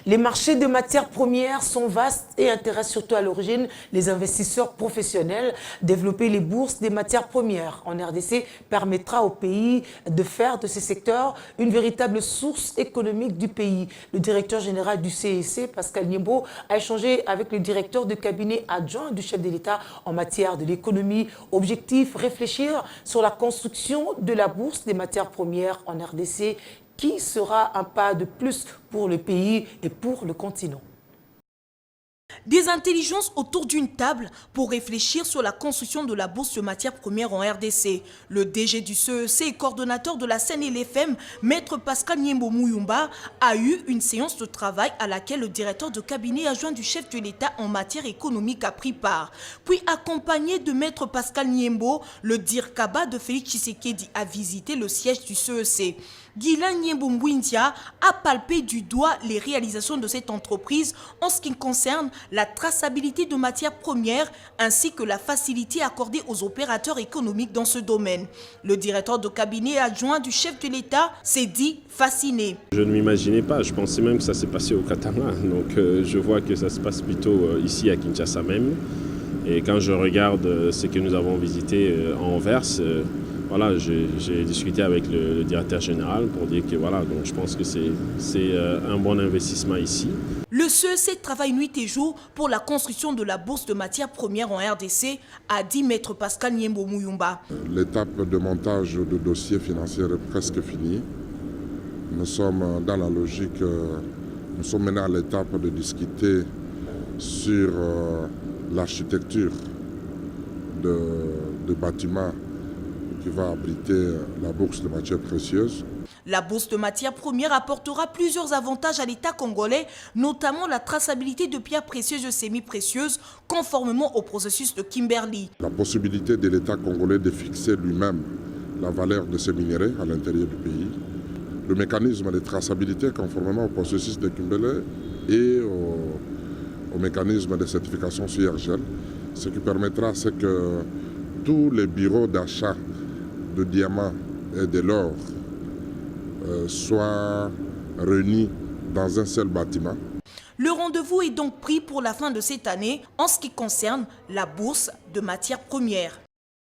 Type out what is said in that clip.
Les marchés de matières premières sont vastes et intéressent surtout à l'origine les investisseurs professionnels. Développer les bourses des matières premières en RDC permettra au pays de faire de ces secteurs une véritable source économique du pays. Le directeur général du CEC, Pascal Niembo, a échangé avec le directeur de cabinet adjoint du chef de l'État en matière de l'économie. Objectif, réfléchir sur la construction de la bourse des matières premières en RDC qui sera un pas de plus pour le pays et pour le continent. Des intelligences autour d'une table pour réfléchir sur la construction de la bourse de matières premières en RDC. Le DG du CEC et coordonnateur de la CNLFM, Maître Pascal Niembo Mouyumba, a eu une séance de travail à laquelle le directeur de cabinet adjoint du chef de l'État en matière économique a pris part. Puis, accompagné de Maître Pascal Niembo, le DIRCABA de Félix Tshisekedi a visité le siège du CEC. Guilain Niembo Mwindia a palpé du doigt les réalisations de cette entreprise en ce qui concerne la traçabilité de matières premières ainsi que la facilité accordée aux opérateurs économiques dans ce domaine. Le directeur de cabinet adjoint du chef de l'État s'est dit fasciné. Je ne m'imaginais pas, je pensais même que ça s'est passé au Katanga, donc je vois que ça se passe plutôt ici à Kinshasa même. Et quand je regarde ce que nous avons visité en Anvers, voilà, j'ai discuté avec le directeur général pour dire que voilà, donc je pense que c'est un bon investissement ici. Le CEC travaille nuit et jour pour la construction de la bourse de matières premières en RDC, a dit Maître Pascal Niembo Mouyumba. L'étape de montage de dossier financier est presque finie. Nous sommes dans la logique, nous sommes maintenant à l'étape de discuter sur l'architecture de bâtiments qui va abriter la bourse de matières précieuses. La bourse de matières premières apportera plusieurs avantages à l'État congolais, notamment la traçabilité de pierres précieuses et semi-précieuses, conformément au processus de Kimberley. La possibilité de l'État congolais de fixer lui-même la valeur de ces minéraux à l'intérieur du pays. Le mécanisme de traçabilité conformément au processus de Kimberley et au mécanisme de certification sur IRGEL, ce qui permettra que tous les bureaux d'achat de diamants et de l'or soient réunis dans un seul bâtiment. Le rendez-vous est donc pris pour la fin de cette année en ce qui concerne la bourse de matières premières.